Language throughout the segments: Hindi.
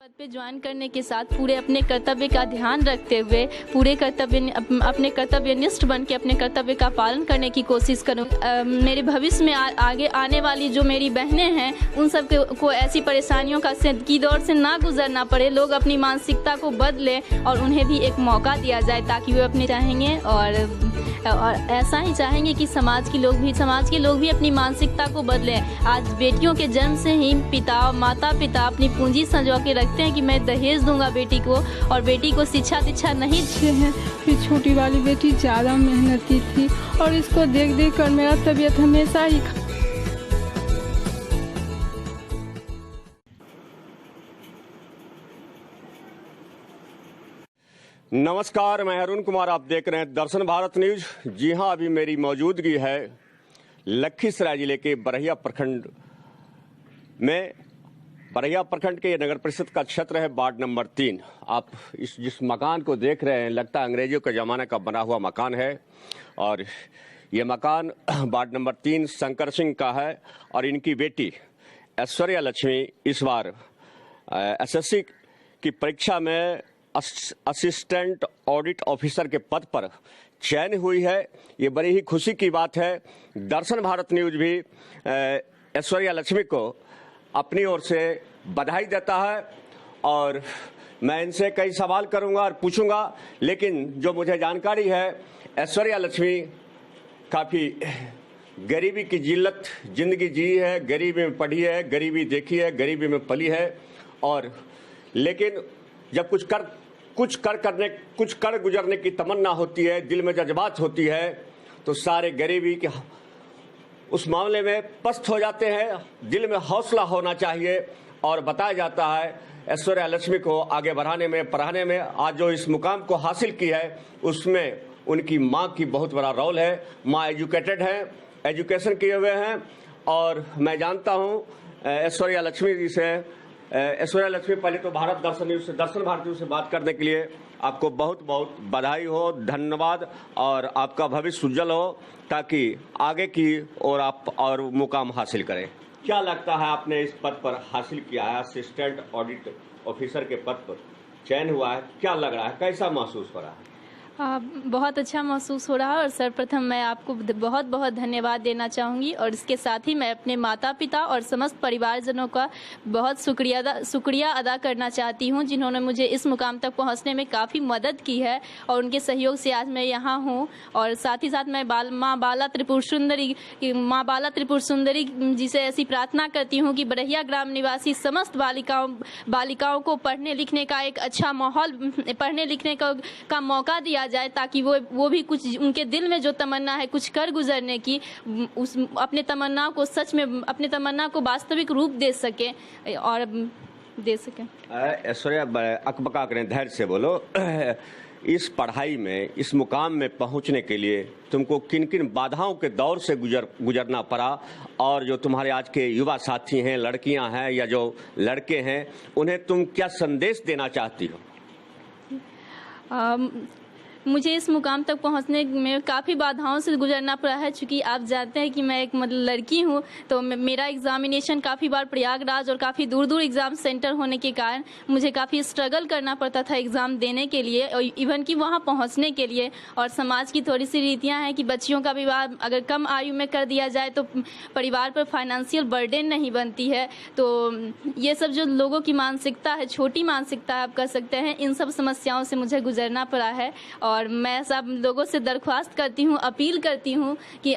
पद पे ज्वाइन करने के साथ पूरे अपने कर्तव्य का ध्यान रखते हुए अपने कर्तव्यनिष्ठ बन के अपने कर्तव्य का पालन करने की कोशिश करूँ। मेरे भविष्य में आगे आने वाली जो मेरी बहनें हैं उन सब को ऐसी परेशानियों की दौर से ना गुजरना पड़े। लोग अपनी मानसिकता को बदलें और उन्हें भी एक मौका दिया जाए ताकि वे अपने चाहेंगे और ऐसा ही चाहेंगे कि समाज के लोग भी अपनी मानसिकता को बदलें। आज बेटियों के जन्म से ही माता पिता अपनी पूंजी संजो के रखते हैं कि मैं दहेज दूंगा बेटी को, और बेटी को शिक्षा दीक्षा नहीं है। फिर छोटी वाली बेटी ज़्यादा मेहनती थी और इसको देख देख कर मेरा तबीयत हमेशा ही नमस्कार, मैं अरुण कुमार, आप देख रहे हैं दर्शन भारत न्यूज। जी हां, अभी मेरी मौजूदगी है लखीसराय जिले के बरहिया प्रखंड में। बरहिया प्रखंड के नगर परिषद का क्षेत्र है वार्ड नंबर 3। आप जिस मकान को देख रहे हैं लगता है अंग्रेजों के ज़माने का बना हुआ मकान है, और ये मकान वार्ड नंबर 3 शंकर सिंह का है। और इनकी बेटी ऐश्वर्या लक्ष्मी इस बार एसएससी की परीक्षा में असिस्टेंट ऑडिट ऑफिसर के पद पर चयन हुई है। ये बड़ी ही खुशी की बात है। दर्शन भारत न्यूज भी ऐश्वर्या लक्ष्मी को अपनी ओर से बधाई देता है, और मैं इनसे कई सवाल करूंगा और पूछूंगा, लेकिन जो मुझे जानकारी है ऐश्वर्या लक्ष्मी काफ़ी गरीबी की जिंदगी जी है, गरीबी में पढ़ी है, गरीबी देखी है, गरीबी में पली है। और लेकिन जब कुछ कर गुजरने की तमन्ना होती है, दिल में जज्बात होती है, तो सारे गरीबी के उस मामले में पस्त हो जाते हैं। दिल में हौसला होना चाहिए, और बताया जाता है ऐश्वर्या लक्ष्मी को आगे बढ़ाने में, पढ़ाने में, आज जो इस मुकाम को हासिल की है उसमें उनकी माँ की बहुत बड़ा रोल है। माँ एजुकेटेड हैं, एजुकेशन किए हुए हैं, और मैं जानता हूँ ऐश्वर्या लक्ष्मी जी से। ऐश्वर्या लक्ष्मी, पहले तो दर्शन भारत न्यूज से बात करने के लिए आपको बहुत बहुत बधाई हो, धन्यवाद, और आपका भविष्य उज्जवल हो ताकि आगे की और आप और मुकाम हासिल करें। क्या लगता है, आपने इस पद पर हासिल किया है, असिस्टेंट ऑडिट ऑफिसर के पद पर चयन हुआ है, क्या लग रहा है, कैसा महसूस हो रहा है? बहुत अच्छा महसूस हो रहा है, और सर्वप्रथम मैं आपको बहुत बहुत धन्यवाद देना चाहूँगी, और इसके साथ ही मैं अपने माता पिता और समस्त परिवारजनों का बहुत शुक्रिया अदा करना चाहती हूँ, जिन्होंने मुझे इस मुकाम तक पहुँचने में काफ़ी मदद की है, और उनके सहयोग से आज मैं यहाँ हूँ। और साथ ही साथ मैं माँ बाला त्रिपुर सुंदरी जी से ऐसी प्रार्थना करती हूँ कि बरहिया ग्राम निवासी समस्त बालिकाओं को पढ़ने लिखने का एक अच्छा माहौल, पढ़ने लिखने का मौका दिया जाए, ताकि वो भी कुछ उनके दिल में जो तमन्ना है कुछ कर गुजरने की, अपने तमन्ना को वास्तविक रूप दे सके और दे सके। ऐश्वर्या, अकबका करें, धैर्य से बोलो। इस पढ़ाई में, इस मुकाम में पहुंचने के लिए तुमको किन किन बाधाओं के दौर से गुजरना पड़ा, और जो तुम्हारे आज के युवा साथी हैं, लड़कियां हैं या जो लड़के हैं, उन्हें तुम क्या संदेश देना चाहती हो? मुझे इस मुकाम तक पहुंचने में काफ़ी बाधाओं से गुजरना पड़ा है, क्योंकि आप जानते हैं कि मैं एक लड़की हूं, तो मेरा एग्जामिनेशन काफ़ी बार प्रयागराज और काफ़ी दूर दूर एग्ज़ाम सेंटर होने के कारण मुझे काफ़ी स्ट्रगल करना पड़ता था एग्ज़ाम देने के लिए, और इवन कि वहां पहुंचने के लिए। और समाज की थोड़ी सी रीतियां हैं कि बच्चियों का विवाह अगर कम आयु में कर दिया जाए तो परिवार पर फाइनेंशियल बर्डन नहीं बनती है। तो ये सब जो लोगों की मानसिकता है, छोटी मानसिकता आप कह सकते हैं, इन सब समस्याओं से मुझे गुजरना पड़ा है। और मैं सब लोगों से दरख्वास्त करती हूँ, अपील करती हूँ कि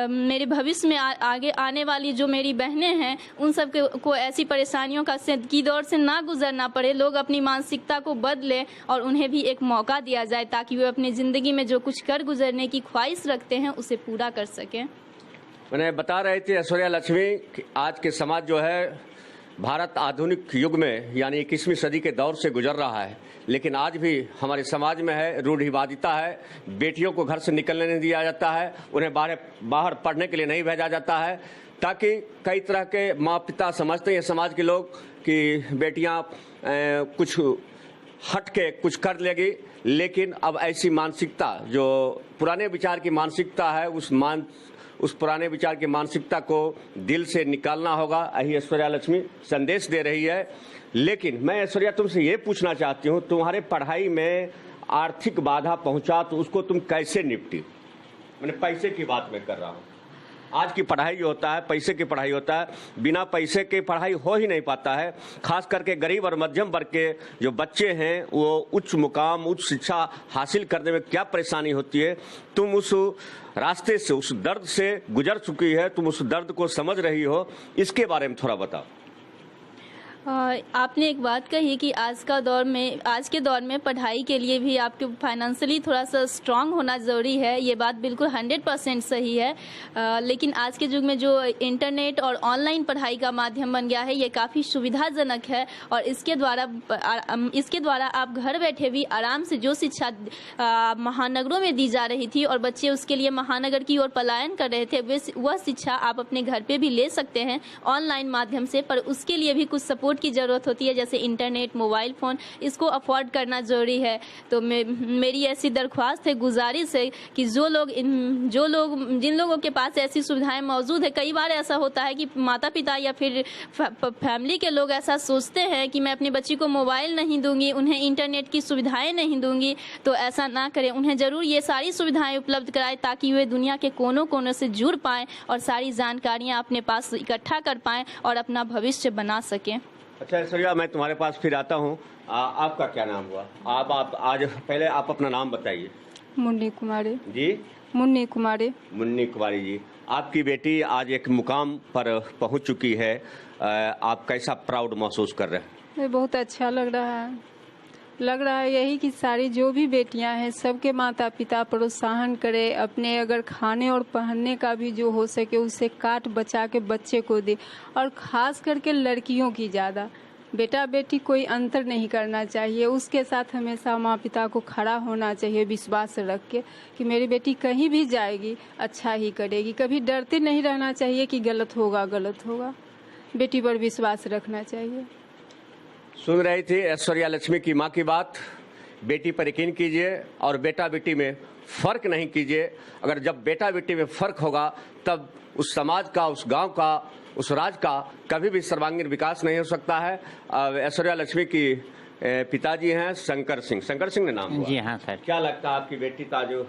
मेरे भविष्य में आगे आने वाली जो मेरी बहनें हैं उन सब को ऐसी परेशानियों की दौर से ना गुजरना पड़े। लोग अपनी मानसिकता को बदलें और उन्हें भी एक मौका दिया जाए ताकि वे अपनी ज़िंदगी में जो कुछ कर गुजरने की ख्वाहिश रखते हैं उसे पूरा कर सकें। मैंने बता रहे थे ऐश्वर्या लक्ष्मी कि आज के समाज जो है, भारत आधुनिक युग में यानी 21वीं सदी के दौर से गुजर रहा है, लेकिन आज भी हमारे समाज में है रूढ़िवादिता है। बेटियों को घर से निकलने नहीं दिया जाता है, उन्हें बाहर पढ़ने के लिए नहीं भेजा जाता है, ताकि कई तरह के माँ पिता समझते हैं समाज के लोग कि बेटियां कुछ हट के कुछ कर लेगी। लेकिन अब ऐसी मानसिकता, जो पुराने विचार की मानसिकता है, उस पुराने विचार की मानसिकता को दिल से निकालना होगा, यही ऐश्वर्या लक्ष्मी संदेश दे रही है। लेकिन मैं ऐश्वर्या तुमसे ये पूछना चाहती हूँ, तुम्हारे पढ़ाई में आर्थिक बाधा पहुंचा तो उसको तुम कैसे निपटी? मैंने पैसे की बात मैं कर रहा हूँ। आज की पढ़ाई जो होता है पैसे की पढ़ाई होता है, बिना पैसे के पढ़ाई हो ही नहीं पाता है। खास करके गरीब और मध्यम वर्ग के जो बच्चे हैं वो उच्च मुकाम उच्च शिक्षा हासिल करने में क्या परेशानी होती है, तुम उस रास्ते से उस दर्द से गुजर चुकी है, तुम उस दर्द को समझ रही हो, इसके बारे में थोड़ा बताओ। आपने एक बात कही कि आज के दौर में पढ़ाई के लिए भी आपके फाइनेंशियली थोड़ा सा स्ट्रांग होना ज़रूरी है। ये बात बिल्कुल 100% सही है। लेकिन आज के युग में जो इंटरनेट और ऑनलाइन पढ़ाई का माध्यम बन गया है ये काफ़ी सुविधाजनक है और इसके द्वारा आप घर बैठे भी आराम से जो शिक्षा महानगरों में दी जा रही थी और बच्चे उसके लिए महानगर की ओर पलायन कर रहे थे, वह शिक्षा आप अपने घर पे भी ले सकते हैं ऑनलाइन माध्यम से। पर उसके लिए भी कुछ सपोर्ट की ज़रूरत होती है, जैसे इंटरनेट, मोबाइल फ़ोन, इसको अफोर्ड करना ज़रूरी है। तो मेरी ऐसी दरख्वास्त है, गुजारिश है कि जिन लोगों के पास ऐसी सुविधाएं मौजूद है, कई बार ऐसा होता है कि माता पिता या फिर फैमिली के लोग ऐसा सोचते हैं कि मैं अपनी बच्ची को मोबाइल नहीं दूंगी, उन्हें इंटरनेट की सुविधाएं नहीं दूंगी। तो ऐसा ना करें, उन्हें ज़रूर ये सारी सुविधाएं उपलब्ध कराएं ताकि वे दुनिया के कोनों कोनों से जुड़ पाएँ और सारी जानकारियाँ अपने पास इकट्ठा कर पाएँ और अपना भविष्य बना सकें। अच्छा ऐश्वर्या, मैं तुम्हारे पास फिर आता हूँ। आपका क्या नाम हुआ? आप आज पहले आप अपना नाम बताइए। मुन्नी कुमारी जी। मुन्नी कुमारी। मुन्नी कुमारी जी, आपकी बेटी आज एक मुकाम पर पहुंच चुकी है, आप कैसा प्राउड महसूस कर रहे हैं? बहुत अच्छा लग रहा है यही कि सारी जो भी बेटियां हैं सबके माता पिता प्रोत्साहन करें, अपने अगर खाने और पहनने का भी जो हो सके उससे काट बचा के बच्चे को दे। और ख़ास करके लड़कियों की ज़्यादा, बेटा बेटी कोई अंतर नहीं करना चाहिए, उसके साथ हमेशा माँ पिता को खड़ा होना चाहिए विश्वास रख के कि मेरी बेटी कहीं भी जाएगी अच्छा ही करेगी। कभी डरते नहीं रहना चाहिए कि गलत होगा। बेटी पर विश्वास रखना चाहिए। सुन रही थी ऐश्वर्या लक्ष्मी की माँ की बात। बेटी पर यकीन कीजिए और बेटा बेटी में फ़र्क नहीं कीजिए। अगर जब बेटा बेटी में फ़र्क होगा तब उस समाज का, उस गांव का, उस राज्य का कभी भी सर्वांगीण विकास नहीं हो सकता है। ऐश्वर्या लक्ष्मी की पिताजी हैं शंकर सिंह ने नाम हुआ। जी हाँ सर। क्या लगता है आपकी बेटी ताजो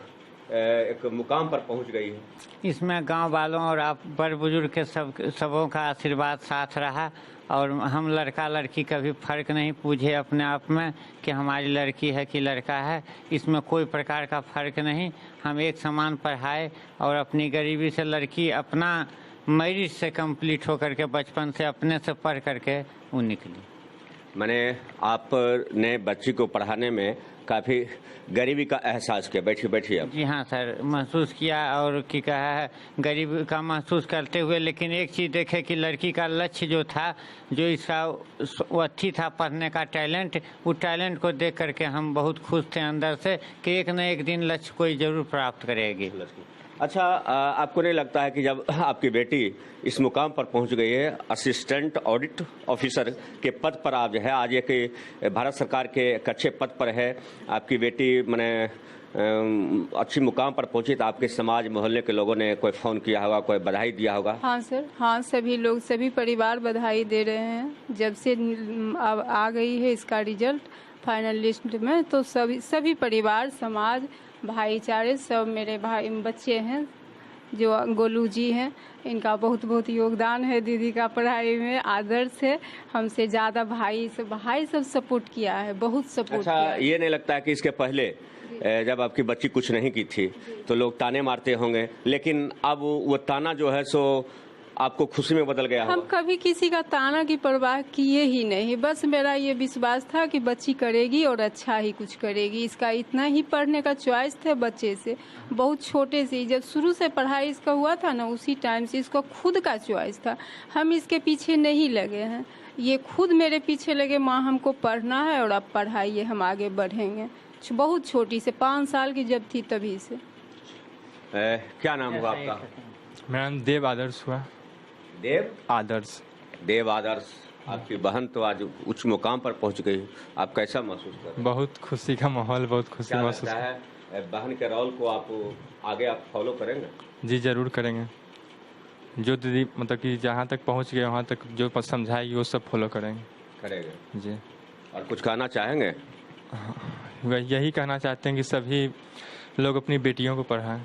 एक मुकाम पर पहुंच गई है? इसमें गांव वालों और आप बड़ बुजुर्ग के सबों का आशीर्वाद साथ रहा और हम लड़का लड़की कभी फर्क नहीं पूछे अपने आप में कि हमारी लड़की है कि लड़का है। इसमें कोई प्रकार का फर्क नहीं, हम एक समान पढ़ाए और अपनी गरीबी से लड़की अपना मेरिट से कंप्लीट होकर के बचपन से अपने से पढ़ करके वो निकली। मैंने आपने बच्ची को पढ़ाने में काफ़ी गरीबी का एहसास किया। बैठिए आप। जी हाँ सर, महसूस किया और क्या कहा है गरीबी का महसूस करते हुए, लेकिन एक चीज़ देखे कि लड़की का लक्ष्य जो था, जो इसका अच्छी था पढ़ने का टैलेंट, वो टैलेंट को देख करके हम बहुत खुश थे अंदर से कि एक न एक दिन लक्ष्य कोई ज़रूर प्राप्त करेगी। अच्छा, आपको नहीं लगता है कि जब आपकी बेटी इस मुकाम पर पहुंच गई है, असिस्टेंट ऑडिट ऑफिसर के पद पर आप जो है, आज एक भारत सरकार के एक अच्छे पद पर है, आपकी बेटी मैंने अच्छी मुकाम पर पहुंची, तो आपके समाज मोहल्ले के लोगों ने कोई फ़ोन किया होगा, कोई बधाई दिया होगा? हाँ सर, हाँ सभी लोग, सभी परिवार बधाई दे रहे हैं। जब से अब आ गई है इसका रिजल्ट फाइनल लिस्ट में, तो सभी परिवार, समाज, भाईचारे सब, मेरे भाई बच्चे हैं जो गोलू जी हैं, इनका बहुत बहुत योगदान है दीदी का पढ़ाई में। आदर्श है, हमसे ज़्यादा भाई सब सपोर्ट किया है, बहुत सपोर्ट किया है। ये नहीं लगता है कि इसके पहले जब आपकी बच्ची कुछ नहीं की थी तो लोग ताने मारते होंगे, लेकिन अब वो ताना जो है सो आपको खुशी में बदल गया? हम कभी किसी का ताना की परवाह किए ही नहीं, बस मेरा ये विश्वास था कि बच्ची करेगी और अच्छा ही कुछ करेगी। इसका इतना ही पढ़ने का चॉइस था बच्चे से, बहुत छोटे से, जब शुरू से पढ़ाई इसका हुआ था ना, उसी टाइम से इसका खुद का चॉइस था। हम इसके पीछे नहीं लगे हैं, ये खुद मेरे पीछे लगे, माँ हमको पढ़ना है और अब पढ़ाइए, हम आगे बढ़ेंगे। बहुत छोटी से, 5 साल की जब थी तभी से। क्या नाम हुआ आपका? मेरा नाम देव आदर्श हुआ। देव आदर्श। आपकी बहन तो आज उच्च मुकाम पर पहुंच गई, आप कैसा महसूस कर रहे हैं? बहुत खुशी का माहौल, बहुत खुशी महसूस है। बहन के रोल को आप आगे फॉलो करेंगे? जी जरूर करेंगे। जो दीदी मतलब कि जहाँ तक पहुँच गए वहाँ तक जो समझाएगी वो सब फॉलो करेंगे जी। और कुछ कहना चाहेंगे? यही कहना चाहते हैं कि सभी लोग अपनी बेटियों को पढ़ाएं।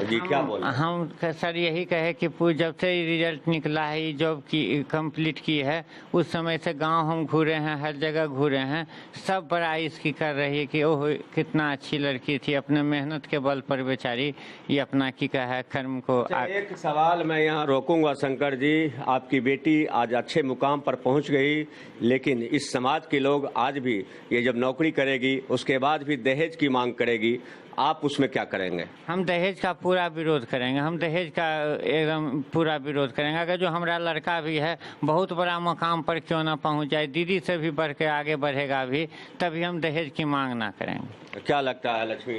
जी क्या बोल? हम सर यही कहे कि जब से रिजल्ट निकला है, जॉब की कंप्लीट की है, उस समय से गांव हम घूरे हैं, हर जगह घूरे हैं, सब बड़ा इसकी कर रही है कि ओह कितना अच्छी लड़की थी, अपने मेहनत के बल पर बेचारी ये अपना की का है कर्म को। एक सवाल मैं यहाँ रोकूंगा शंकर जी, आपकी बेटी आज अच्छे मुकाम पर पहुँच गई, लेकिन इस समाज के लोग आज भी ये जब नौकरी करेगी उसके बाद भी दहेज की मांग करेगी, आप उसमें क्या करेंगे? हम दहेज का पूरा विरोध करेंगे, हम दहेज का एकदम पूरा विरोध करेंगे। अगर जो हमारा लड़का भी है बहुत बड़ा मुकाम पर क्यों ना पहुंच जाए, दीदी से भी बढ़ के आगे बढ़ेगा भी, तभी हम दहेज की मांग ना करेंगे। क्या लगता है लक्ष्मी,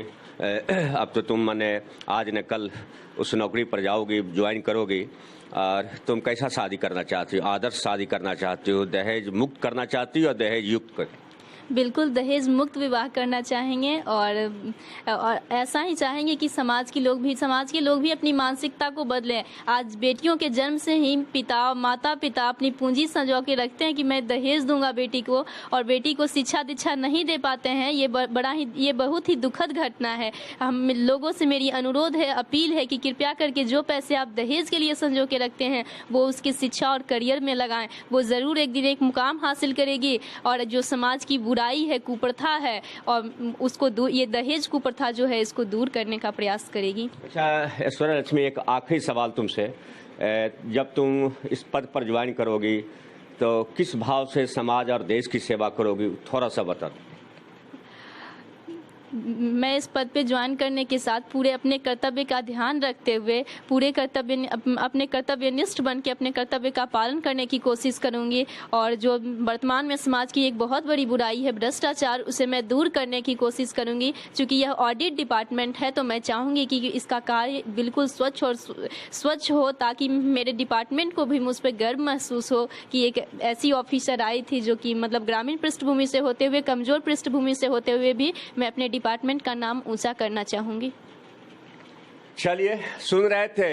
अब तो तुम मने आज न कल उस नौकरी पर जाओगी, ज्वाइन करोगी, और तुम कैसा शादी करना चाहती हो? आदर्श शादी करना चाहती हो, दहेज मुक्त करना चाहती हो, दहेज युक्त? बिल्कुल दहेज मुक्त विवाह करना चाहेंगे और ऐसा ही चाहेंगे कि समाज के लोग भी अपनी मानसिकता को बदलें। आज बेटियों के जन्म से ही माता पिता अपनी पूंजी संजो के रखते हैं कि मैं दहेज दूंगा बेटी को, और बेटी को शिक्षा दीक्षा नहीं दे पाते हैं। ये बहुत ही दुखद घटना है। हम लोगों से मेरी अनुरोध है, अपील है कि कृपया करके जो पैसे आप दहेज के लिए संजो के रखते हैं वो उसकी शिक्षा और करियर में लगाएं। वो ज़रूर एक दिन एक मुकाम हासिल करेगी, और जो समाज की बुराई है, कुप्रथा है, और उसको ये दहेज कुप्रथा जो है इसको दूर करने का प्रयास करेगी। अच्छा ऐश्वर्या लक्ष्मी, एक आखिरी सवाल तुमसे, जब तुम इस पद पर ज्वाइन करोगी तो किस भाव से समाज और देश की सेवा करोगी, थोड़ा सा बता। मैं इस पद पे ज्वाइन करने के साथ पूरे अपने कर्तव्य का ध्यान रखते हुए अपने कर्तव्यनिष्ठ बन के अपने कर्तव्य का पालन करने की कोशिश करूंगी, और जो वर्तमान में समाज की एक बहुत बड़ी बुराई है भ्रष्टाचार, उसे मैं दूर करने की कोशिश करूंगी। क्योंकि यह ऑडिट डिपार्टमेंट है तो मैं चाहूंगी कि इसका कार्य बिल्कुल स्वच्छ हो, ताकि मेरे डिपार्टमेंट को भी मुझ पर गर्व महसूस हो कि एक ऐसी ऑफिसर आई थी जो कि मतलब ग्रामीण पृष्ठभूमि से होते हुए, कमजोर पृष्ठभूमि से होते हुए भी मैं अपने डिपार्टमेंट का नाम ऊंचा करना चाहूंगी। चलिए, सुन रहे थे